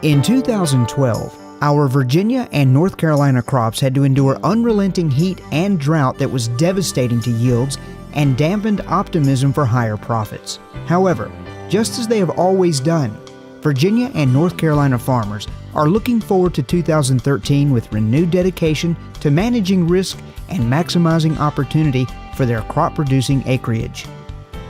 In 2012, our Virginia and North Carolina crops had to endure unrelenting heat and drought that was devastating to yields and dampened optimism for higher profits. However, just as they have always done, Virginia and North Carolina farmers are looking forward to 2013 with renewed dedication to managing risk and maximizing opportunity for their crop-producing acreage.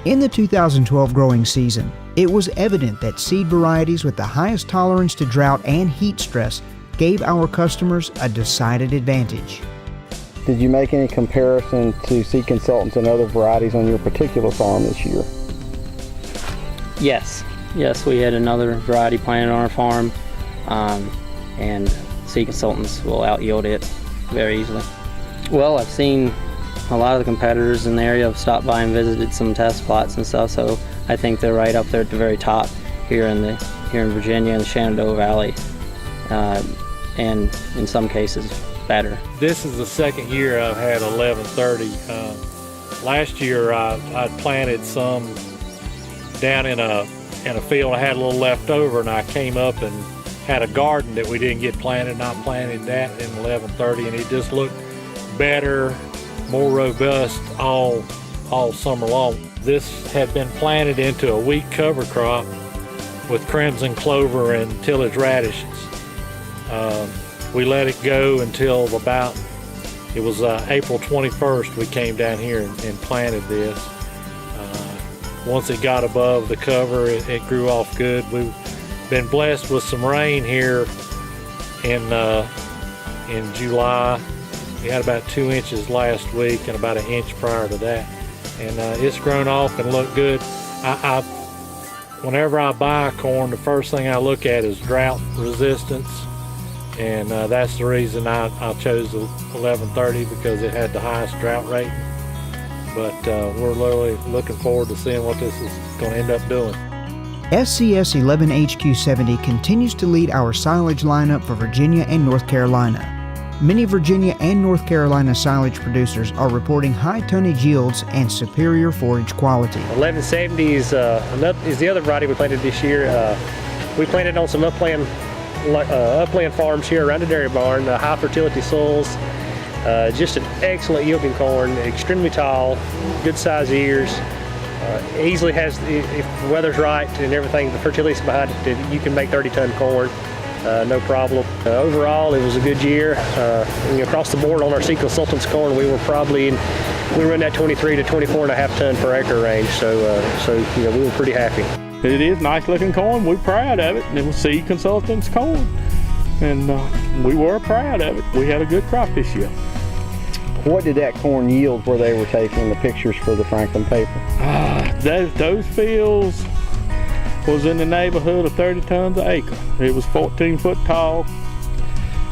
In the 2012 growing season, it was evident that seed varieties with the highest tolerance to drought and heat stress gave our customers a decided advantage. Did you make any comparison to seed consultants and other varieties on your particular farm this year? Yes, we had another variety planted on our farm, and seed consultants will out-yield it very easily. Well, I've seen a lot of the competitors in the area have stopped by and visited some test plots and stuff, so I think they're right up there at the very top here in Virginia and the Shenandoah Valley, and in some cases better. This is the second year I've had 1130. Last year I planted some down in a field. I had a little left over, and I came up and had a garden that we didn't get planted, and I planted that in 1130, and it just looked better, more robust all summer long. This had been planted into a wheat cover crop with crimson clover and tillage radishes. We let it go until it was April 21st we came down here and planted this. Once it got above the cover, it grew off good. We've been blessed with some rain here in July. We had about 2 inches last week and about 1 inch prior to that. And it's grown off and looked good. Whenever I buy corn, the first thing I look at is drought resistance. And that's the reason I chose the 1130, because it had the highest drought rating. But we're literally looking forward to seeing what this is going to end up doing. SCS 11HQ70 continues to lead our silage lineup for Virginia and North Carolina. Many Virginia and North Carolina silage producers are reporting high tonnage yields and superior forage quality. 1170 is the other variety we planted this year. We planted on some upland farms here around the dairy barn, high fertility soils. Just an excellent yielding corn, extremely tall, good size ears. Easily has, if the weather's right and everything, the fertility's behind it, you can make 30-ton corn, no problem. Overall, it was a good year. Across the board on our seed consultants corn, we were in that 23 to 24.5 ton per acre range. So we were pretty happy. It is nice looking corn. We're proud of it. It was seed consultants corn, and we were proud of it. We had a good crop this year. What did that corn yield where they were taking the pictures for the Franklin paper? Those fields was in the neighborhood of 30 tons an acre. It was 14 foot tall.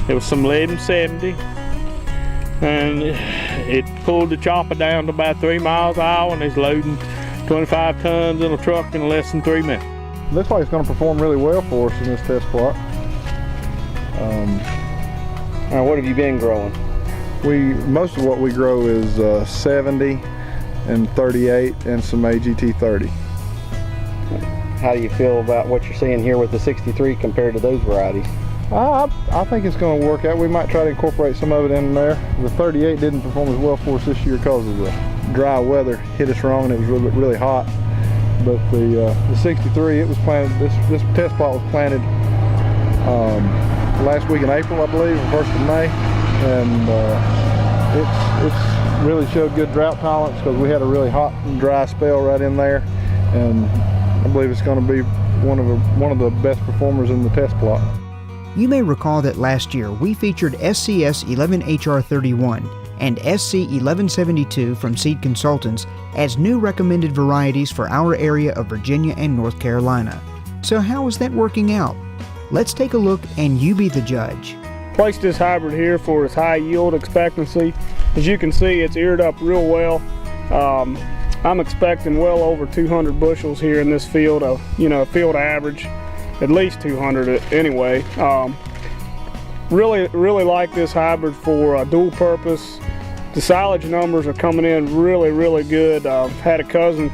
It was some 1170, and it pulled the chopper down to about 3 miles an hour, and it's loading 25 tons in a truck in less than 3 minutes. Looks like it's going to perform really well for us in this test plot. What have you been growing? Most of what we grow is 70 and 38 and some AGT 30. How do you feel about what you're seeing here with the 63 compared to those varieties? I think it's going to work out. We might try to incorporate some of it in there. The 38 didn't perform as well for us this year because of the dry weather hit us wrong, and it was really hot. But the 63, it was planted. This test plot was planted last week in April, I believe, or 1st of May, and it's really showed good drought tolerance because we had a really hot and dry spell right in there, and I believe it's going to be one of the best performers in the test plot. You may recall that last year we featured SCS 11HR31 and SC 1172 from Seed Consultants as new recommended varieties for our area of Virginia and North Carolina. So how is that working out? Let's take a look and you be the judge. Placed this hybrid here for its high yield expectancy. As you can see, it's eared up real well. I'm expecting well over 200 bushels here in this field, a field average, at least 200 anyway. Really like this hybrid for dual purpose. The silage numbers are coming in really good. I've had a cousin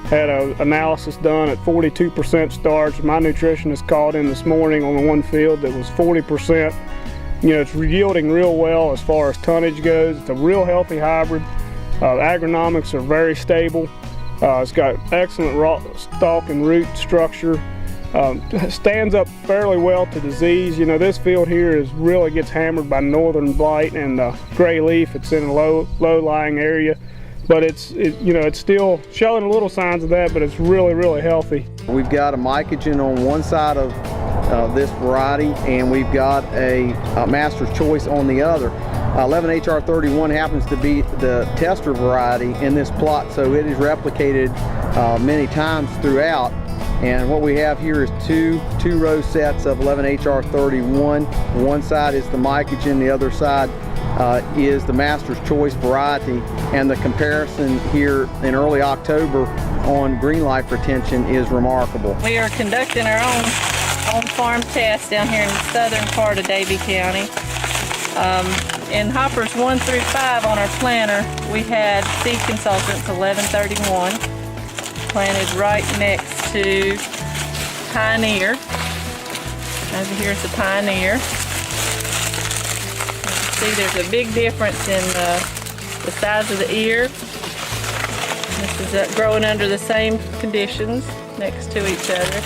Had an analysis done at 42% starch. My nutritionist called in this morning on the one field that was 40%. You know, it's yielding real well as far as tonnage goes. It's a real healthy hybrid. The agronomics are very stable. It's got excellent stalk and root structure. Stands up fairly well to disease. You know, this field here really gets hammered by northern blight and gray leaf. It's in a low-lying area. But it's still showing a little signs of that, but it's really healthy. We've got a mycogen on one side of this variety, and we've got a Master's Choice on the other. 11HR31 happens to be the tester variety in this plot, so it is replicated many times throughout. And what we have here is two row sets of 11HR31. One side is the mycogen, the other side is the Master's Choice variety, and the comparison here in early October on green life retention is remarkable. We are conducting our own on-farm test down here in the southern part of Davidson County. In hoppers 1 through 5 on our planter, we had Seed Consultants 1131 planted right next to Pioneer. Over here's the Pioneer. See, there's a big difference in the size of the ear. This is growing under the same conditions next to each other.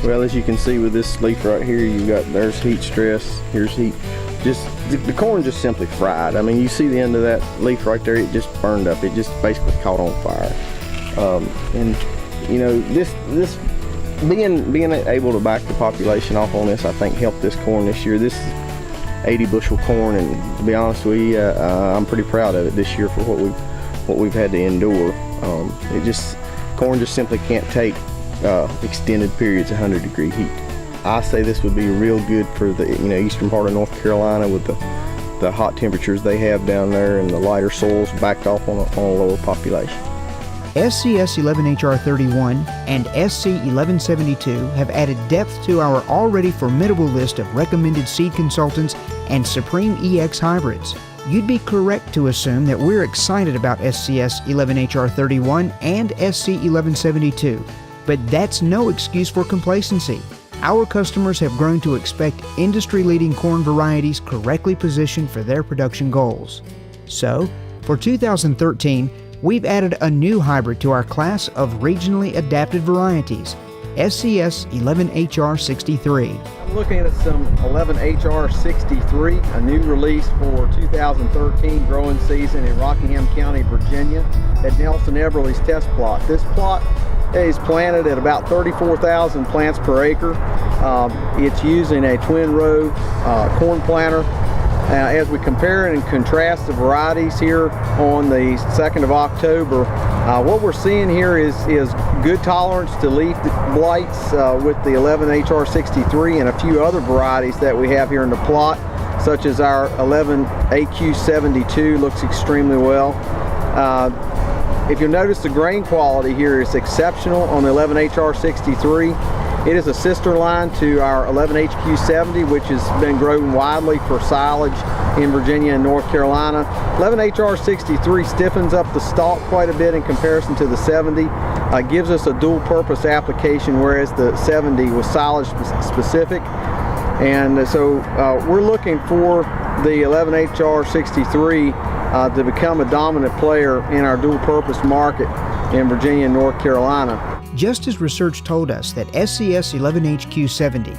Well, as you can see with this leaf right here, there's heat stress, here's heat. The corn just simply fried. I mean, you see the end of that leaf right there, it just burned up. It just basically caught on fire. And you know, this being able to back the population off on this, I think helped this corn this year. This is 80 bushel corn, and to be honest with you, I'm pretty proud of it this year for what we've had to endure. Corn just simply can't take extended periods of 100-degree heat. I say this would be real good for the eastern part of North Carolina with the hot temperatures they have down there and the lighter soils backed off on a lower population. SCS 11HR31 and SC 1172 have added depth to our already formidable list of recommended seed consultants and Supreme EX hybrids. You'd be correct to assume that we're excited about SCS 11HR31 and SC 1172, but that's no excuse for complacency. Our customers have grown to expect industry-leading corn varieties correctly positioned for their production goals. So, for 2013, we've added a new hybrid to our class of regionally adapted varieties, SCS 11HR63. I'm looking at some 11HR63, a new release for 2013 growing season in Rockingham County, Virginia, at Nelson Everly's test plot. This plot is planted at about 34,000 plants per acre. It's using a twin row corn planter. As we compare and contrast the varieties here on the 2nd of October, what we're seeing here is good tolerance to leaf blights with the 11HR63 and a few other varieties that we have here in the plot, such as our 11AQ72 looks extremely well. If you'll notice, the grain quality here is exceptional on the 11HR63. It is a sister line to our 11HQ70, which has been grown widely for silage in Virginia and North Carolina. 11HR63 stiffens up the stalk quite a bit in comparison to the 70. Gives us a dual purpose application, whereas the 70 was silage specific. And so we're looking for the 11HR63 to become a dominant player in our dual purpose market in Virginia and North Carolina. Just as research told us that SCS 11HQ70,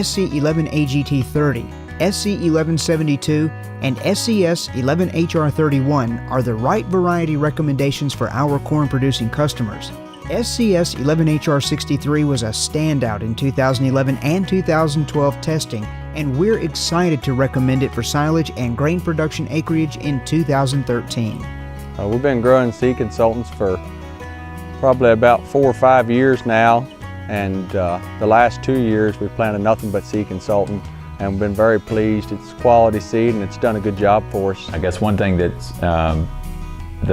SC 11AGT30, SC 1172, and SCS 11HR31 are the right variety recommendations for our corn-producing customers, SCS 11HR63 was a standout in 2011 and 2012 testing, and we're excited to recommend it for silage and grain production acreage in 2013. We've been growing seed consultants for probably about 4 or 5 years now, and the last 2 years we've planted nothing but seed consultant, and we've been very pleased. It's quality seed and it's done a good job for us. I guess one thing that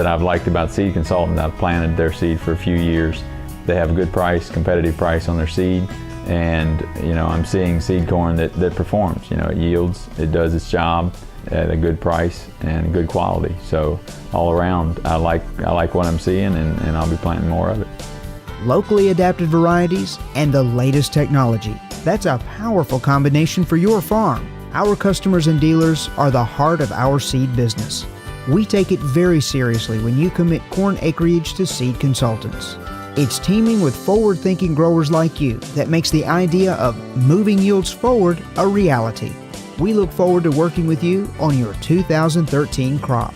I've liked about Seed Consultant, I've planted their seed for a few years. They have a good price, competitive price on their seed, and I'm seeing seed corn that performs. It yields, it does its job, at a good price and good quality. So all around, I like what I'm seeing, and I'll be planting more of it. Locally adapted varieties and the latest technology. That's a powerful combination for your farm. Our customers and dealers are the heart of our seed business. We take it very seriously when you commit corn acreage to Seed Consultants. It's teaming with forward-thinking growers like you that makes the idea of moving yields forward a reality. We look forward to working with you on your 2013 crop.